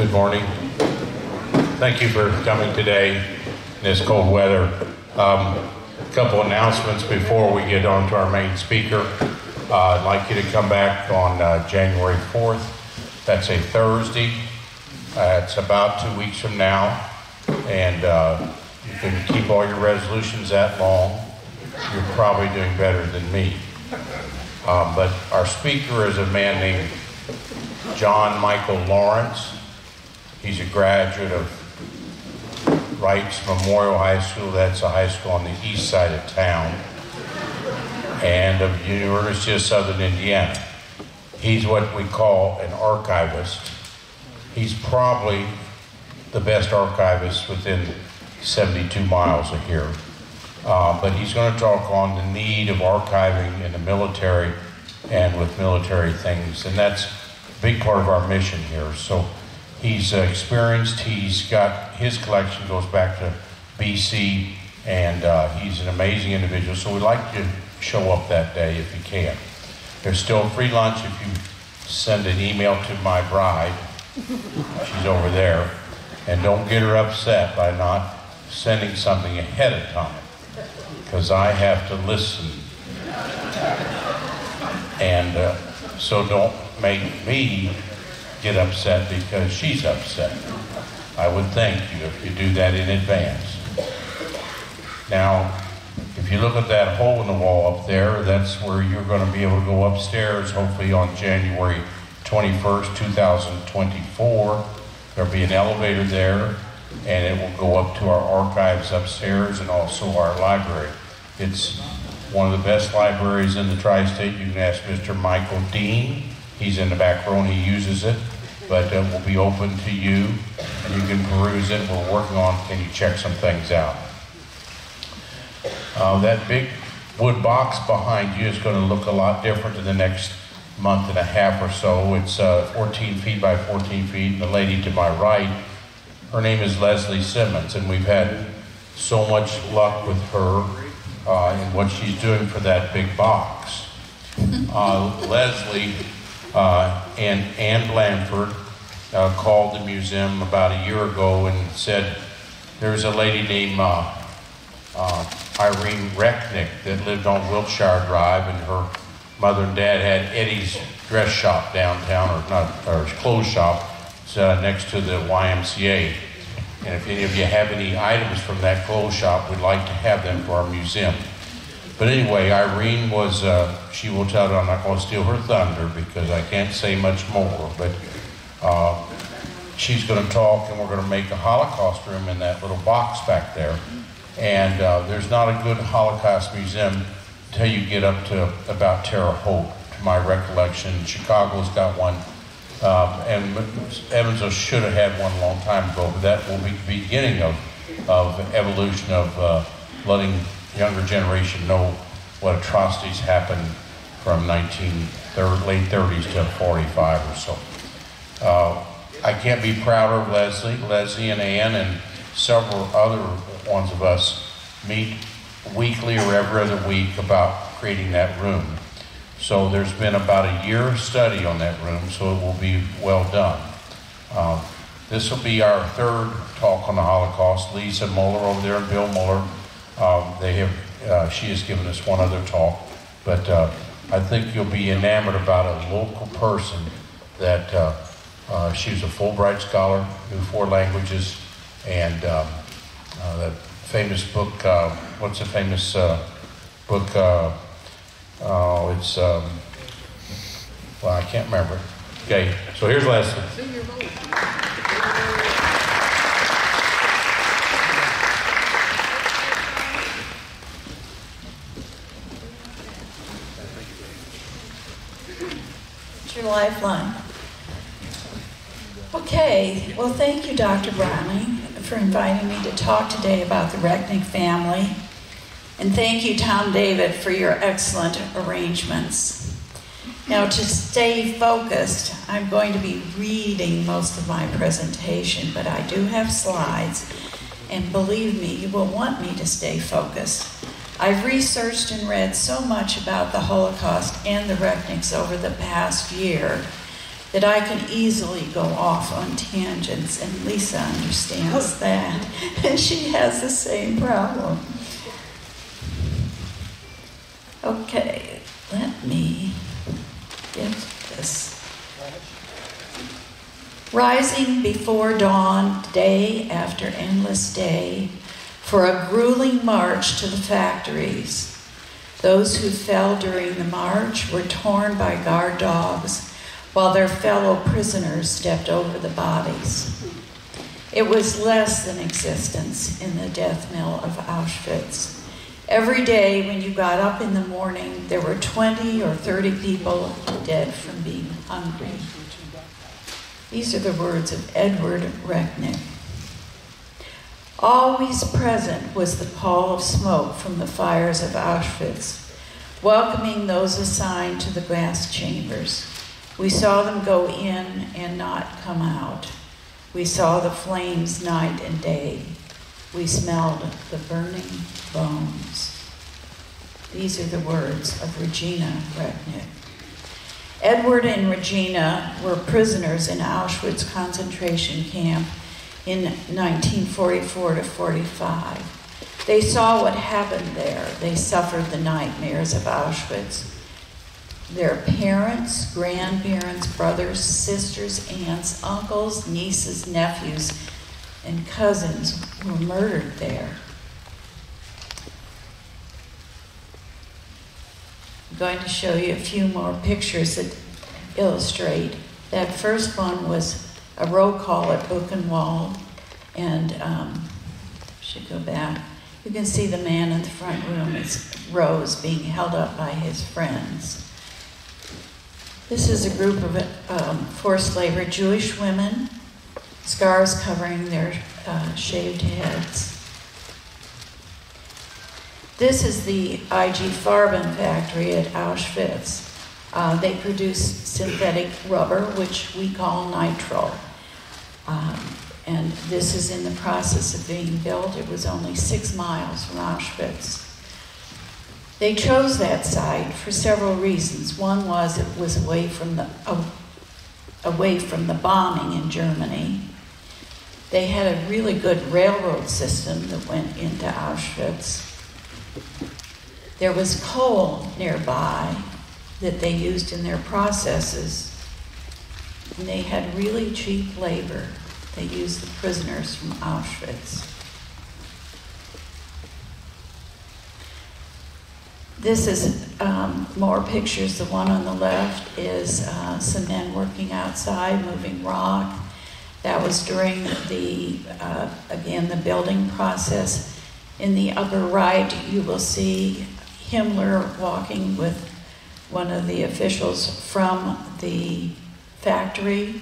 Good morning. Thank you for coming today in this cold weather. A couple announcements before we get on to our main speaker. I'd like you to come back on January 4th. That's a Thursday. It's about 2 weeks from now. And you can keep all your resolutions that long. You're probably doing better than me. But our speaker is a man named John Michael Lawrence. He's a graduate of Wright's Memorial High School. That's a high school on the east side of town, and of University of Southern Indiana. He's what we call an archivist. He's probably the best archivist within 72 miles of here. But he's going to talk on the need of archiving in the military and with military things, and that's a big part of our mission here. So he's experienced. He's got his collection goes back to BC, and he's an amazing individual. So we'd like you to show up that day if you can. There's still free lunch if you send an email to my bride. She's over there, and don't get her upset by not sending something ahead of time, because I have to listen. And so don't make me get upset because she's upset. I would thank you if you do that in advance. Now, if you look at that hole in the wall up there, that's where you're going to be able to go upstairs, hopefully on January 21st, 2024. There'll be an elevator there, and it will go up to our archives upstairs and also our library. It's one of the best libraries in the tri-state. You can ask Mr. Michael Dean. He's in the back row and he uses it, but it will be open to you and you can peruse it. We're working on, can you check some things out? That big wood box behind you is going to look a lot different in the next month and a half or so. It's 14 feet by 14 feet. And the lady to my right, her name is Lezlie Simmons, and we've had so much luck with her in what she's doing for that big box. Lezlie and Ann Blanford called the museum about a year ago and said there's a lady named Irene Rechnics that lived on Wiltshire Drive, and her mother and dad had Eddie's dress shop downtown, or clothes shop. It's next to the YMCA. And if any of you have any items from that clothes shop, we'd like to have them for our museum. But anyway, Irene was, she will tell you I'm not going to steal her thunder because I can't say much more, but she's going to talk, and we're going to make a Holocaust room in that little box back there. And there's not a good Holocaust museum until you get up to about Terre Haute, to my recollection. Chicago's got one. And Evansville should have had one a long time ago, but that will be the beginning of evolution of letting younger generation know what atrocities happened from late 30s to 45 or so. I can't be prouder of Lezlie and Ann, and several other ones of us meet weekly or every other week about creating that room. So there's been about a year of study on that room, so it will be well done. This will be our third talk on the Holocaust. Lisa Muller over there and Bill Muller, she has given us one other talk, but I think you'll be enamored about a local person that she was a Fulbright scholar, knew 4 languages, and that famous book, what's the famous book? It's, well, I can't remember. Okay, so here's Lezlie. It's your lifeline. Okay, well, thank you, Dr. Browning, for inviting me to talk today about the Rechnics family. And thank you, Tom David, for your excellent arrangements. Now, to stay focused, I'm going to be reading most of my presentation, but I do have slides, and believe me, you will want me to stay focused. I've researched and read so much about the Holocaust and the Rechnics over the past year that I can easily go off on tangents, and Lisa understands that, and she has the same problem. Okay, let me get this. Rising before dawn, day after endless day, for a grueling march to the factories. Those who fell during the march were torn by guard dogs, while their fellow prisoners stepped over the bodies. It was less than existence in the death mill of Auschwitz. Every day when you got up in the morning, there were 20 or 30 people dead from being hungry. These are the words of Edward Rechnick. Always present was the pall of smoke from the fires of Auschwitz, welcoming those assigned to the gas chambers. We saw them go in and not come out. We saw the flames night and day. We smelled the burning bones. These are the words of Regina Rechnick. Edward and Regina were prisoners in Auschwitz concentration camp in 1944 to 45. They saw what happened there. They suffered the nightmares of Auschwitz. Their parents, grandparents, brothers, sisters, aunts, uncles, nieces, nephews, and cousins were murdered there. I'm going to show you a few more pictures that illustrate. That first one was a roll call at Buchenwald, and should go back. You can see the man in the front room. It's Rose being held up by his friends. This is a group of forced labor Jewish women, scars covering their shaved heads. This is the IG Farben factory at Auschwitz. They produce synthetic rubber, which we call nitrile. And this is in the process of being built. It was only 6 miles from Auschwitz. They chose that site for several reasons. One was it was away from the bombing in Germany. They had a really good railroad system that went into Auschwitz. There was coal nearby that they used in their processes. And they had really cheap labor. They used the prisoners from Auschwitz. This is more pictures. The one on the left is some men working outside, moving rock. That was during the, again, the building process. In the upper right, you will see Himmler walking with one of the officials from the factory.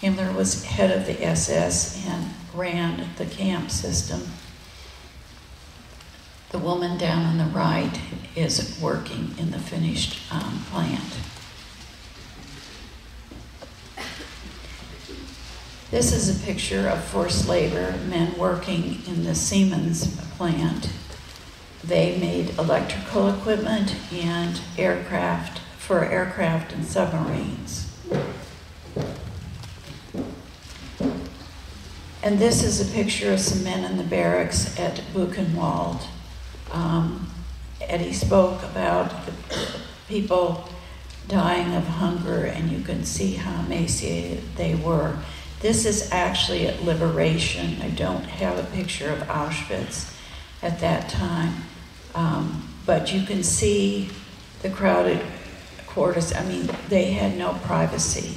Himmler was head of the SS and ran the camp system. The woman down on the right is working in the finished plant. This is a picture of forced labor, men working in the Simmons plant. They made electrical equipment and aircraft for aircraft and submarines. And this is a picture of some men in the barracks at Buchenwald. Eddie spoke about the people dying of hunger, and you can see how emaciated they were. This is actually at Liberation. I don't have a picture of Auschwitz at that time, but you can see the crowded quarters. I mean, they had no privacy,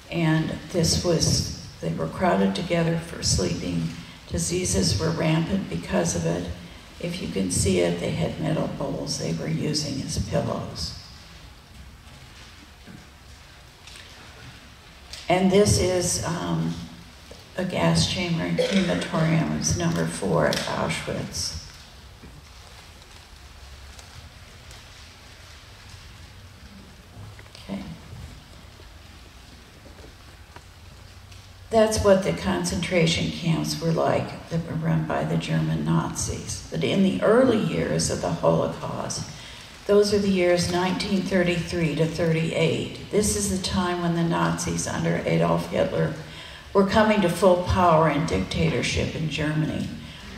and they were crowded together for sleeping. Diseases were rampant because of it. If you can see it, they had metal bowls they were using as pillows. And this is a gas chamber and crematorium. It's number 4 at Auschwitz. Okay. That's what the concentration camps were like that were run by the German Nazis. But in the early years of the Holocaust, Those are the years 1933 to 38. This is the time when the Nazis under Adolf Hitler were coming to full power and dictatorship in Germany.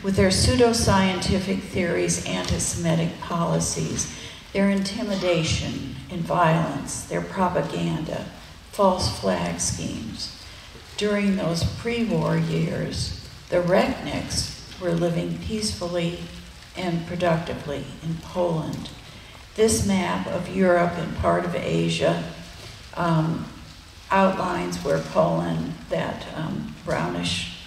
With their pseudoscientific theories, anti-Semitic policies, their intimidation and violence, their propaganda, false flag schemes. During those pre-war years, the Rechnics were living peacefully and productively in Poland. This map of Europe and part of Asia outlines where Poland, that brownish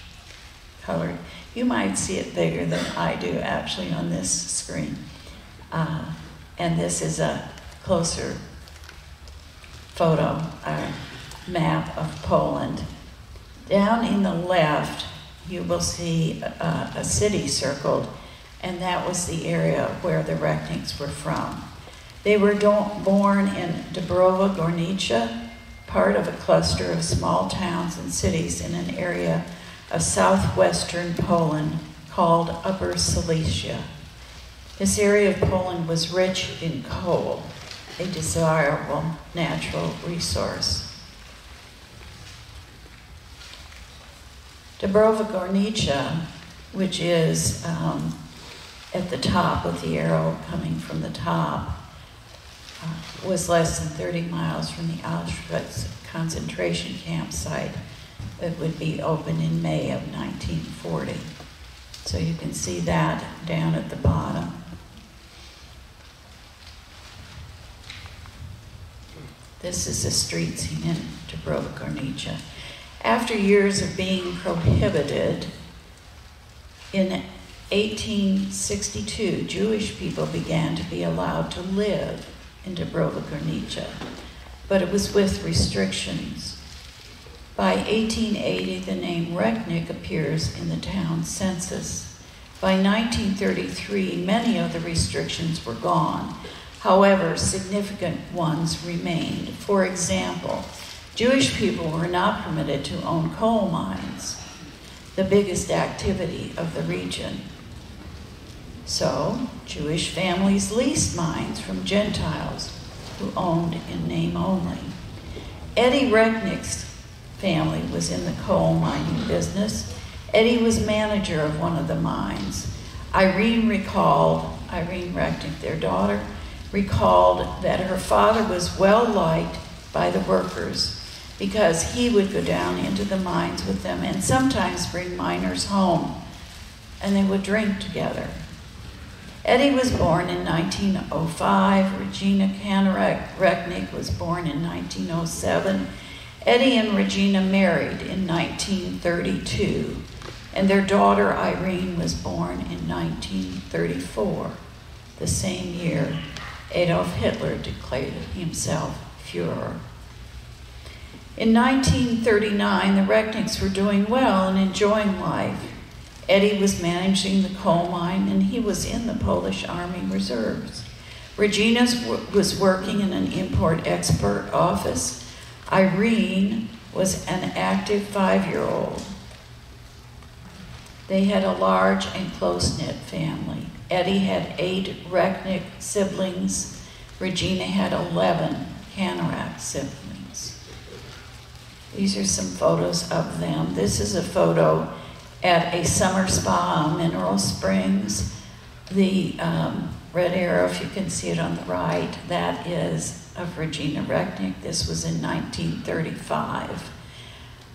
colored, you might see it bigger than I do actually on this screen. And this is a closer photo, map of Poland. Down in the left, you will see a city circled, and that was the area where the Rechnics were from. They were born in Dąbrowa Górnicza, part of a cluster of small towns and cities in an area of southwestern Poland called Upper Silesia. This area of Poland was rich in coal, a desirable natural resource. Dąbrowa Górnicza, which is at the top with the arrow coming from the top, was less than 30 miles from the Auschwitz concentration camp site that would be opened in May of 1940. So you can see that down at the bottom. This is the street scene in Dąbrowa Górnicza. After years of being prohibited, in 1862, Jewish people began to be allowed to live in Dąbrowa Górnicza, but it was with restrictions. By 1880, the name Rechnik appears in the town census. By 1933, many of the restrictions were gone. However, significant ones remained. For example, Jewish people were not permitted to own coal mines, the biggest activity of the region. So, Jewish families leased mines from Gentiles who owned in name only. Eddie Rechnick's family was in the coal mining business. Eddie was manager of one of the mines. Irene Rechnick, their daughter, recalled that her father was well liked by the workers because he would go down into the mines with them and sometimes bring miners home, and they would drink together. Eddie was born in 1905. Regina Rechnick was born in 1907. Eddie and Regina married in 1932, and their daughter Irene was born in 1934, the same year Adolf Hitler declared himself Führer. In 1939, the Rechnicks were doing well and enjoying life. Eddie was managing the coal mine, and he was in the Polish Army Reserves. Regina was working in an import-export office. Irene was an active 5-year-old. They had a large and close-knit family. Eddie had 8 Rechnick siblings. Regina had 11 Canarak siblings. These are some photos of them. This is a photo at a summer spa in Mineral Springs. The red arrow, if you can see it on the right, that is of Regina Rechnick. This was in 1935.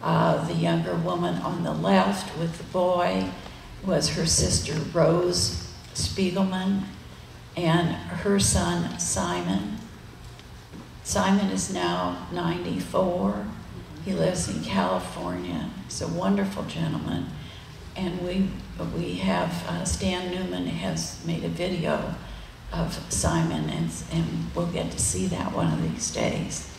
The younger woman on the left with the boy was her sister Rose Spiegelman and her son Simon. Simon is now 94. He lives in California. He's a wonderful gentleman. And we have, Stan Newman has made a video of Simon, and we'll get to see that one of these days.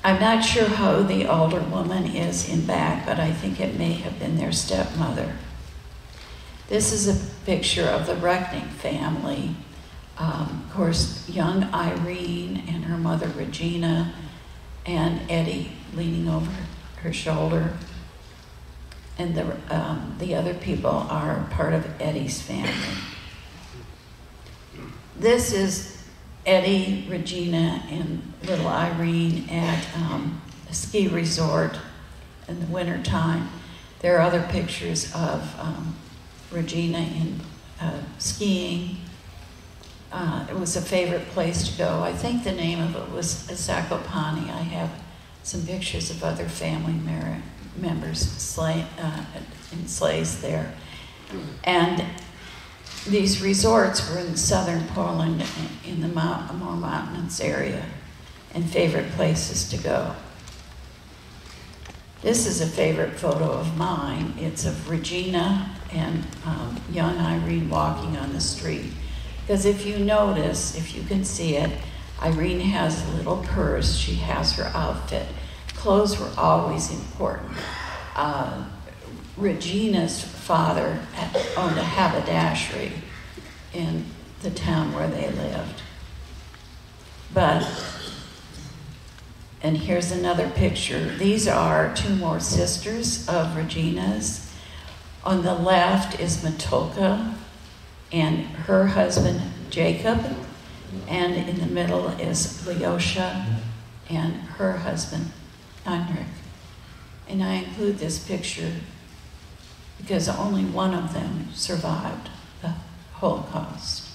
I'm not sure how the older woman is in back, but I think it may have been their stepmother. This is a picture of the Rechnick family. Of course, young Irene and her mother Regina, and Eddie leaning over her shoulder. And the other people are part of Eddie's family. This is Eddie, Regina, and little Irene at a ski resort in the wintertime. There are other pictures of Regina in skiing. It was a favorite place to go. I think the name of it was Zakopane. I have some pictures of other family members in sleighs there. And these resorts were in southern Poland in the more mountainous area and favorite places to go. This is a favorite photo of mine. It's of Regina and young Irene walking on the street. Because if you notice, if you can see it, Irene has a little purse. She has her outfit. Clothes were always important. Regina's father owned a haberdashery in the town where they lived. And here's another picture. These are two more sisters of Regina's. On the left is Matulka and her husband Jacob, and in the middle is Lyosha and her husband Heinrich. And I include this picture because only one of them survived the Holocaust.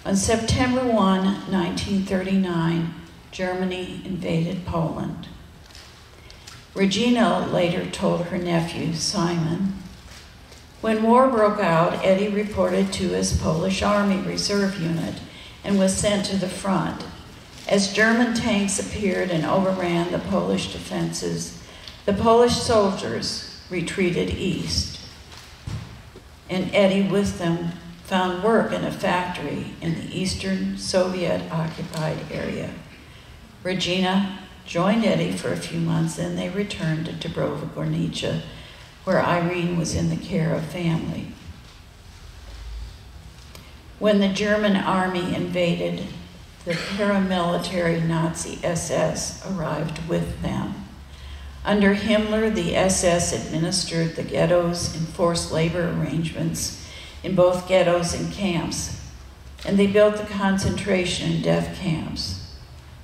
On September 1, 1939, Germany invaded Poland. Regina later told her nephew, Simon, when war broke out, Eddie reported to his Polish Army Reserve Unit and was sent to the front. As German tanks appeared and overran the Polish defenses, the Polish soldiers retreated east, and Eddie with them found work in a factory in the eastern Soviet-occupied area. Regina joined Eddie for a few months, then they returned to Dubrowa Górnicza, where Irene was in the care of family. When the German army invaded, the paramilitary Nazi SS arrived with them. Under Himmler, the SS administered the ghettos and forced labor arrangements in both ghettos and camps, and they built the concentration and death camps.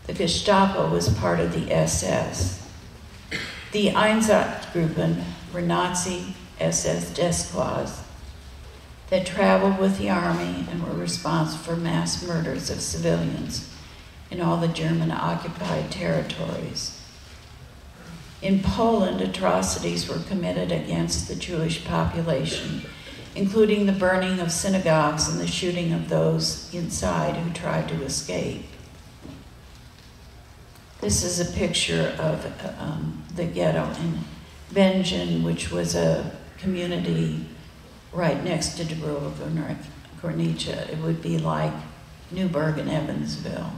The Gestapo was part of the SS. The Einsatzgruppen were Nazi SS death squads that traveled with the army and were responsible for mass murders of civilians in all the German-occupied territories. In Poland, atrocities were committed against the Jewish population, including the burning of synagogues and the shooting of those inside who tried to escape. This is a picture of the ghetto in Benjamin, which was a community right next to Dubrowa Górnicza. It would be like Newburgh and Evansville.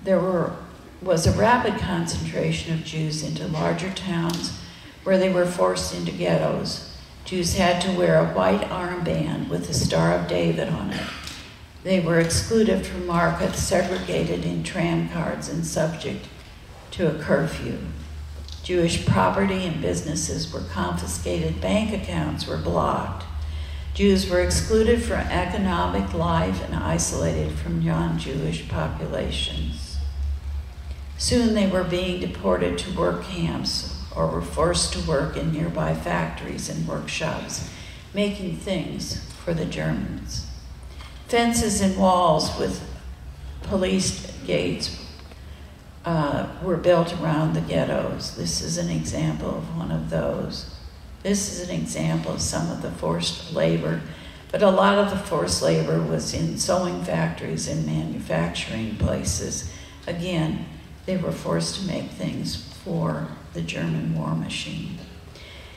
There was a rapid concentration of Jews into larger towns where they were forced into ghettos. Jews had to wear a white armband with the Star of David on it. They were excluded from markets, segregated in tram cars, and subject to a curfew. Jewish property and businesses were confiscated. Bank accounts were blocked. Jews were excluded from economic life and isolated from non-Jewish populations. Soon they were being deported to work camps or were forced to work in nearby factories and workshops, making things for the Germans. Fences and walls with police gates were built around the ghettos. This is an example of one of those. This is an example of some of the forced labor, but a lot of the forced labor was in sewing factories and manufacturing places. Again, they were forced to make things for the German war machine.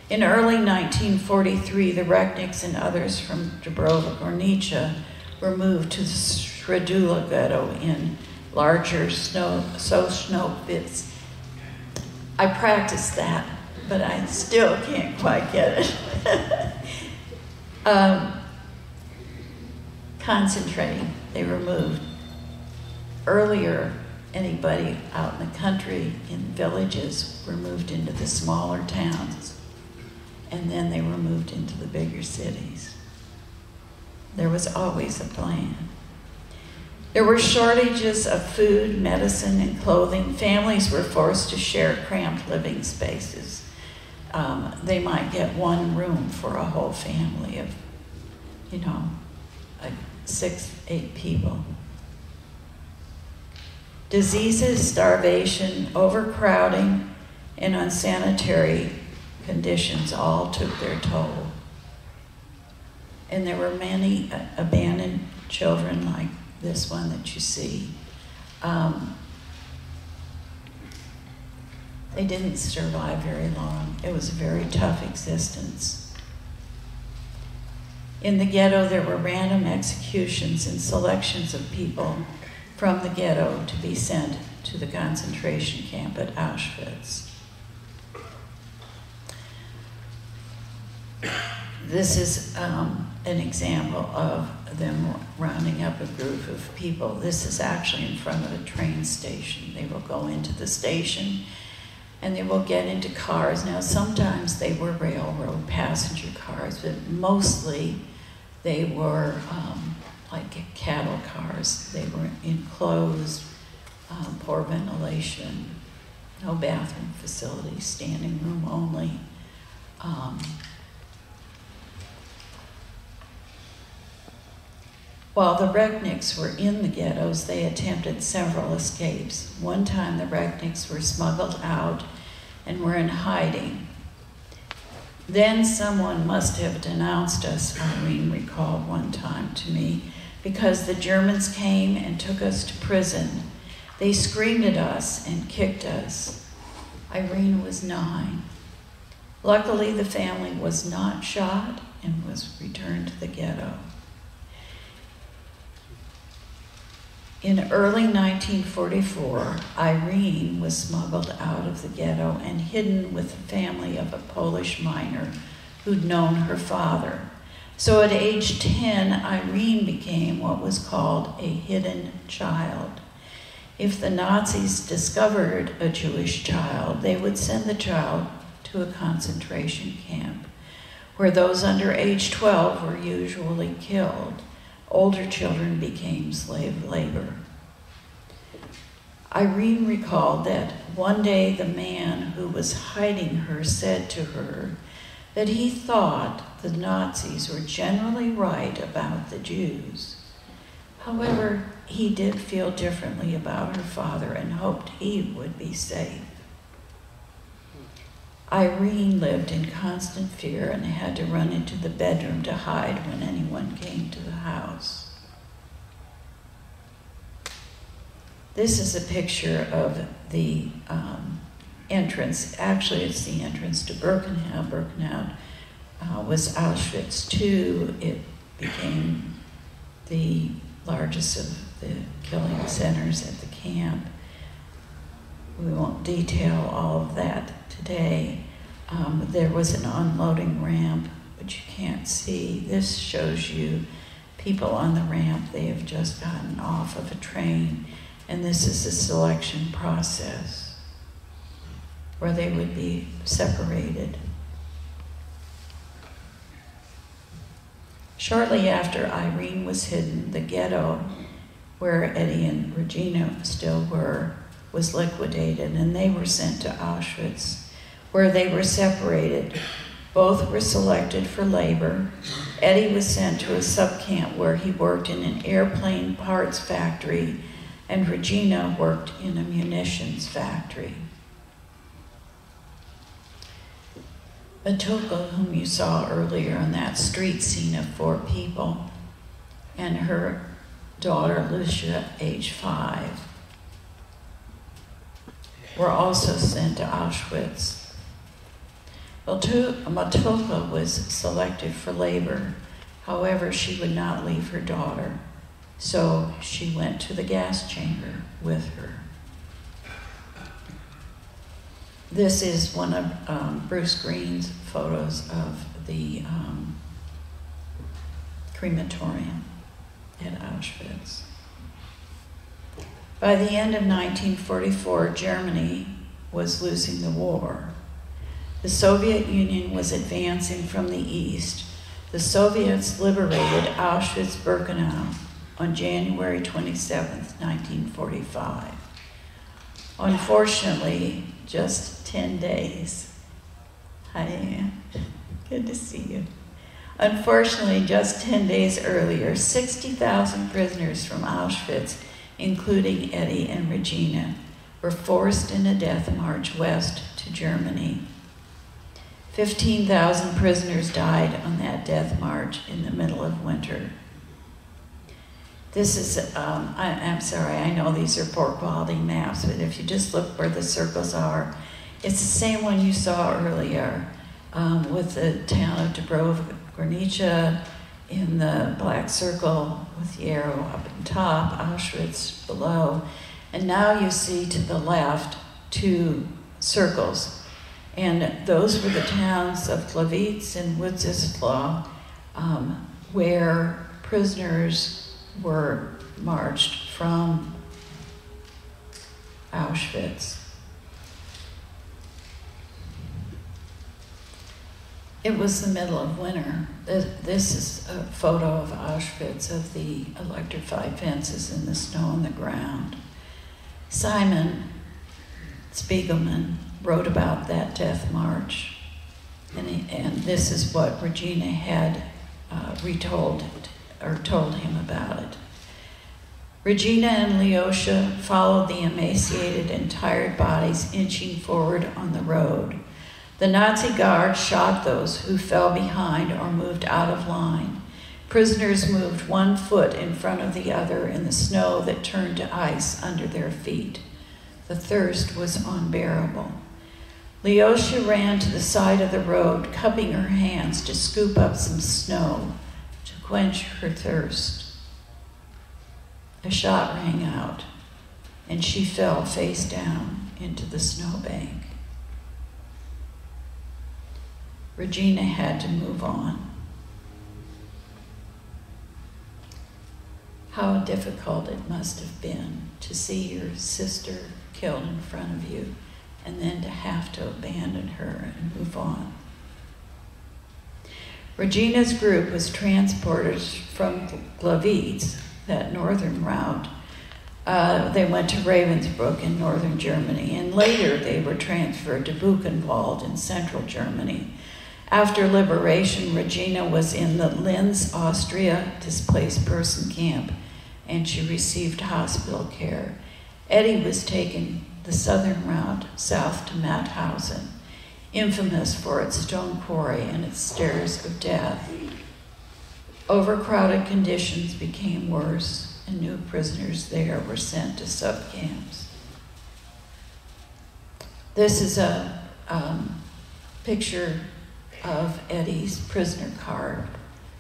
In early 1943, the Rechnics and others from Dubrowa Górnicza were moved to the Stradula ghetto in larger Sosnowiec. I practiced that, but I still can't quite get it. Concentrating, they were moved. Earlier, anybody out in the country, in villages, were moved into the smaller towns, and then they were moved into the bigger cities. There was always a plan. There were shortages of food, medicine, and clothing. Families were forced to share cramped living spaces. They might get one room for a whole family of, like 6, 8 people. Diseases, starvation, overcrowding, and unsanitary conditions all took their toll. And there were many abandoned children like this one that you see. They didn't survive very long. It was a very tough existence. In the ghetto, there were random executions and selections of people from the ghetto to be sent to the concentration camp at Auschwitz. This is an example of them rounding up a group of people. This is actually in front of a train station. They will go into the station and they will get into cars. Now, sometimes they were railroad passenger cars, but mostly they were like cattle cars. They were enclosed, poor ventilation, no bathroom facilities, standing room only. While the Rechnics were in the ghettos, they attempted several escapes. One time the Rechnics were smuggled out and were in hiding. Then someone must have denounced us, Irene recalled one time to me, because the Germans came and took us to prison. They screamed at us and kicked us. Irene was 9. Luckily, the family was not shot and was returned to the ghetto. In early 1944, Irene was smuggled out of the ghetto and hidden with the family of a Polish miner who'd known her father. So at age 10, Irene became what was called a hidden child. If the Nazis discovered a Jewish child, they would send the child to a concentration camp, where those under age 12 were usually killed. Older children became slave labor. Irene recalled that one day the man who was hiding her said to her that he thought the Nazis were generally right about the Jews. However, he did feel differently about her father and hoped he would be safe. Irene lived in constant fear and had to run into the bedroom to hide when anyone came to the house. This is a picture of the entrance. Actually, it's the entrance to Birkenau. Birkenau was Auschwitz II. It became the largest of the killing centers at the camp. We won't detail all of that today. There was an unloading ramp, but you can't see. This shows you people on the ramp. They have just gotten off of a train, and this is the selection process where they would be separated. Shortly after Irene was hidden, the ghetto where Eddie and Regina still were was liquidated, and they were sent to Auschwitz, where they were separated. Both were selected for labor. Eddie was sent to a subcamp where he worked in an airplane parts factory, and Regina worked in a munitions factory. Atulka, whom you saw earlier on that street scene of 4 people, and her daughter, Lucia, age 5, were also sent to Auschwitz. Matulka was selected for labor. However, she would not leave her daughter, so she went to the gas chamber with her. This is one of Bruce Green's photos of the crematorium at Auschwitz. By the end of 1944, Germany was losing the war. The Soviet Union was advancing from the east The Soviets liberated Auschwitz-Birkenau on January 27, 1945. Unfortunately, just 10 days. Hi, Ann. Good to see you. Unfortunately, just 10 days earlier, 60,000 prisoners from Auschwitz, including Eddie and Regina, were forced in a death march west to Germany. 15,000 prisoners died on that death march in the middle of winter. This is, I'm sorry, I know these are poor quality maps, but if you just look where the circles are, it's the same one you saw earlier with the town of Dubrovnik in the black circle with the arrow up on top, Auschwitz below. And now you see to the left 2 circles. And those were the towns of Klavitz and Wutzislaw, where prisoners were marched from Auschwitz. It was the middle of winter. This is a photo of Auschwitz, of the electrified fences and the snow on the ground. Simon Spiegelman wrote about that death march, and this is what Regina had told him about it. Regina and Leosha followed the emaciated and tired bodies inching forward on the road. The Nazi guard shot those who fell behind or moved out of line. Prisoners moved 1 foot in front of the other in the snow that turned to ice under their feet. The thirst was unbearable. Leosha ran to the side of the road, cupping her hands to scoop up some snow to quench her thirst. A shot rang out, and she fell face down into the snowbank. Regina had to move on. How difficult it must have been to see your sister killed in front of you, and then to have to abandon her and move on. Regina's group was transported from Glavitz, that northern route. They went to Ravensbrück in northern Germany, and later they were transferred to Buchenwald in central Germany. After liberation, Regina was in the Linz, Austria displaced person camp, and she received hospital care. Eddie was taken the southern route south to Mauthausen, infamous for its stone quarry and its stairs of death. Overcrowded conditions became worse, and new prisoners there were sent to subcamps. This is a picture of Eddie's prisoner card.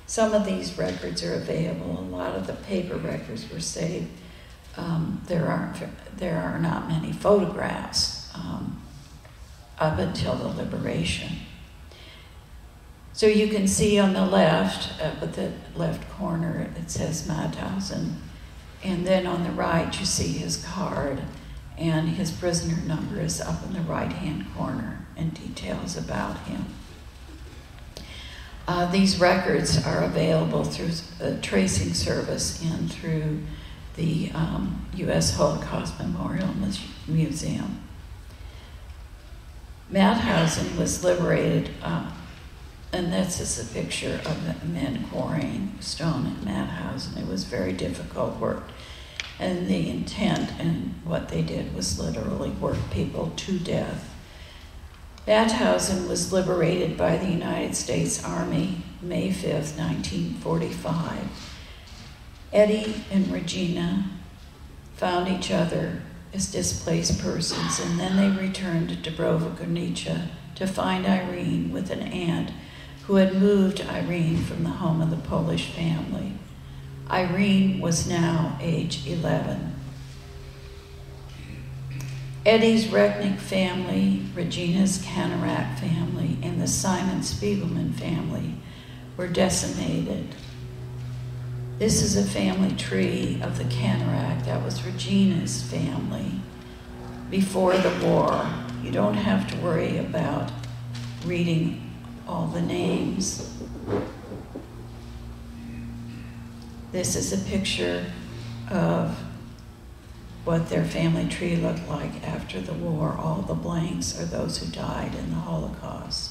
Some of these records are available. A lot of the paper records were saved. There are not many photographs up until the liberation. So you can see on the left, with the left corner, it says Mauthausen. And then on the right, you see his card, and his prisoner number is up in the right-hand corner, and details about him. These records are available through the tracing service and through the U.S. Holocaust Memorial Museum. Mauthausen was liberated, and this is a picture of the men quarrying stone in Mauthausen. It was very difficult work, and the intent and what they did was literally work people to death. Mauthausen was liberated by the United States Army May 5th, 1945. Eddie and Regina found each other as displaced persons, and then they returned to Dubrovnik to find Irene with an aunt who had moved Irene from the home of the Polish family. Irene was now age 11. Eddie's Rechnic family, Regina's Canarak family, and the Simon Spiegelman family were decimated. This is a family tree of the Canarak. That was Regina's family before the war. You don't have to worry about reading all the names. This is a picture of what their family tree looked like after the war. All the blanks are those who died in the Holocaust.